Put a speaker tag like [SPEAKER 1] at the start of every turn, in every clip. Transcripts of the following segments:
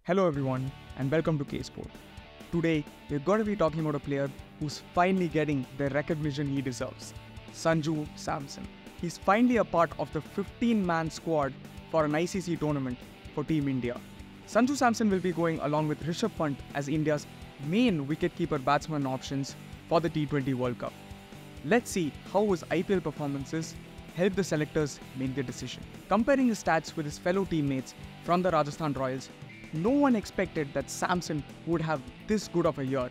[SPEAKER 1] Hello everyone and welcome to K-Sport. Today we're going to be talking about a player who's finally getting the recognition he deserves, Sanju Samson. He's finally a part of the 15-man squad for an ICC tournament for Team India. Sanju Samson will be going along with Rishabh Pant as India's main wicketkeeper batsman options for the T20 World Cup. Let's see how his IPL performances help the selectors make their decision. Comparing his stats with his fellow teammates from the Rajasthan Royals, no one expected that Samson would have this good of a year.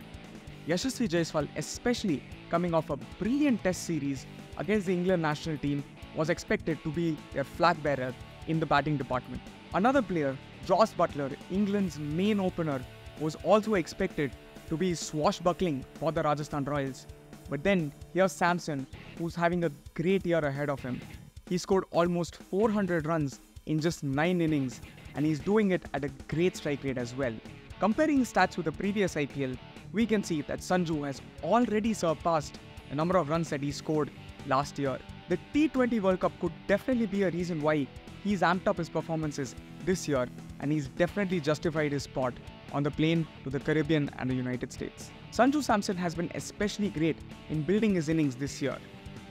[SPEAKER 1] Yashasvi Jaiswal, especially coming off a brilliant test series against the England national team, was expected to be their flag bearer in the batting department. Another player, Joss Buttler, England's main opener, was also expected to be swashbuckling for the Rajasthan Royals. But then here's Samson, who's having a great year ahead of him. He scored almost 400 runs in just 9 innings, and he's doing it at a great strike rate as well. Comparing his stats with the previous IPL, we can see that Sanju has already surpassed the number of runs that he scored last year. The T20 World Cup could definitely be a reason why he's amped up his performances this year, and he's definitely justified his spot on the plane to the Caribbean and the United States. Sanju Samson has been especially great in building his innings this year.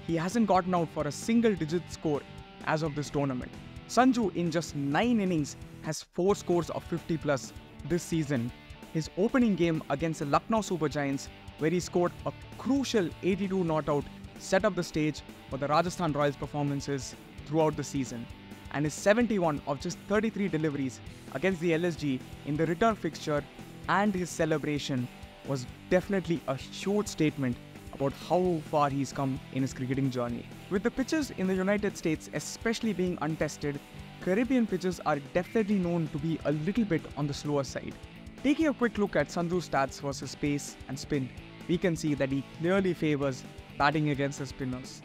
[SPEAKER 1] He hasn't gotten out for a single-digit score as of this tournament. Sanju, in just 9 innings, has 4 scores of 50 plus this season. His opening game against the Lucknow Super Giants, where he scored a crucial 82 not out, set up the stage for the Rajasthan Royals performances throughout the season. And his 71 of just 33 deliveries against the LSG in the return fixture and his celebration was definitely a huge statement about how far he's come in his cricketing journey. With the pitches in the United States especially being untested, Caribbean pitches are definitely known to be a little bit on the slower side. Taking a quick look at Sanju's stats versus pace and spin, we can see that he clearly favors batting against the spinners.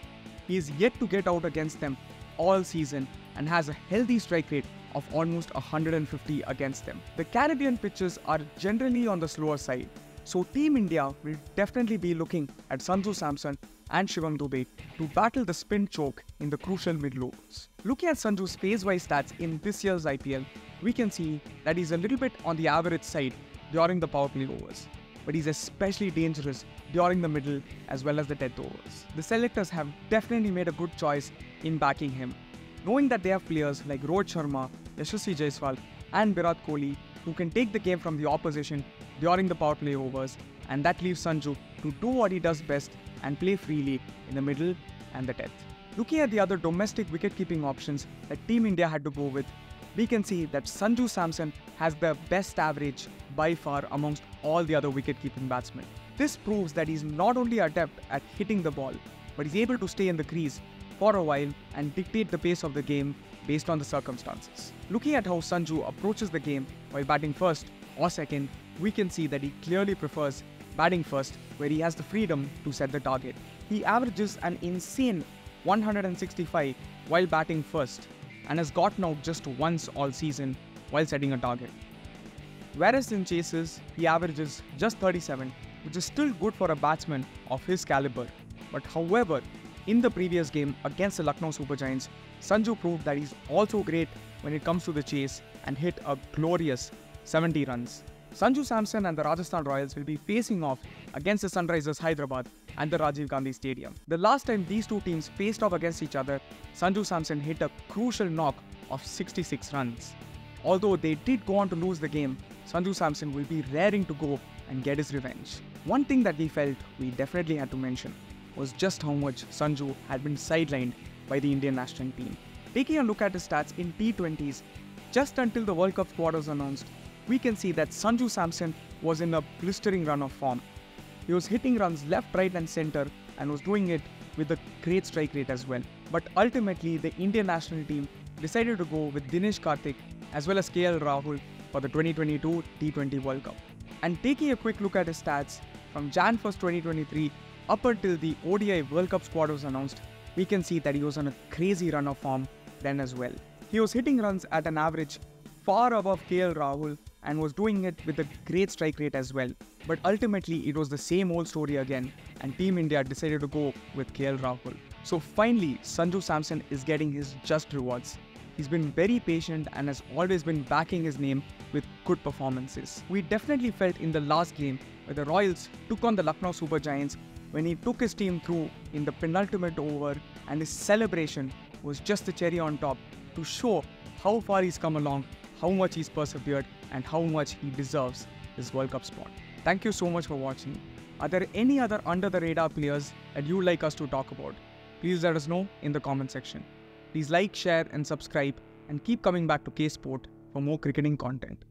[SPEAKER 1] He is yet to get out against them all season and has a healthy strike rate of almost 150 against them. The Caribbean pitches are generally on the slower side, so Team India will definitely be looking at Sanju Samson and Shivam Dube to battle the spin choke in the crucial middle overs. Looking at Sanju's phase-wise stats in this year's IPL, we can see that he's a little bit on the average side during the power play overs, but he's especially dangerous during the middle as well as the death overs. The selectors have definitely made a good choice in backing him, knowing that they have players like Rohit Sharma, Yashasvi Jaiswal and Virat Kohli who can take the game from the opposition during the power play overs, and that leaves Sanju to do what he does best and play freely in the middle and the death. Looking at the other domestic wicket-keeping options that Team India had to go with, we can see that Sanju Samson has the best average by far amongst all the other wicket-keeping batsmen. This proves that he's not only adept at hitting the ball, but he's able to stay in the crease for a while and dictate the pace of the game based on the circumstances. Looking at how Sanju approaches the game while batting first or second, we can see that he clearly prefers batting first, where he has the freedom to set the target. He averages an insane 165 while batting first and has gotten out just once all season while setting a target. Whereas in chases, he averages just 37, which is still good for a batsman of his caliber. But however, in the previous game against the Lucknow Super Giants, Sanju proved that he's also great when it comes to the chase and hit a glorious 70 runs. Sanju Samson and the Rajasthan Royals will be facing off against the Sunrisers Hyderabad and the Rajiv Gandhi Stadium. The last time these two teams faced off against each other, Sanju Samson hit a crucial knock of 66 runs. Although they did go on to lose the game, Sanju Samson will be raring to go and get his revenge. One thing that we felt we definitely had to mention was just how much Sanju had been sidelined by the Indian national team. Taking a look at his stats in T20s, just until the World Cup squad was announced, we can see that Sanju Samson was in a blistering run of form. He was hitting runs left, right and centre and was doing it with a great strike rate as well. But ultimately, the Indian national team decided to go with Dinesh Karthik as well as KL Rahul for the 2022 T20 World Cup. And taking a quick look at his stats, from Jan 1st, 2023 up until the ODI World Cup squad was announced, we can see that he was on a crazy run of form then as well. He was hitting runs at an average far above KL Rahul and was doing it with a great strike rate as well. But ultimately, it was the same old story again, and Team India decided to go with KL Rahul. So finally, Sanju Samson is getting his just rewards. He's been very patient and has always been backing his name with good performances. We definitely felt in the last game where the Royals took on the Lucknow Super Giants when he took his team through in the penultimate over, and his celebration was just the cherry on top to show how far he's come along, how much he's persevered, and how much he deserves his World Cup spot. Thank you so much for watching. Are there any other under the radar players that you'd like us to talk about? Please let us know in the comment section. Please like, share and subscribe, and keep coming back to K Sport for more cricketing content.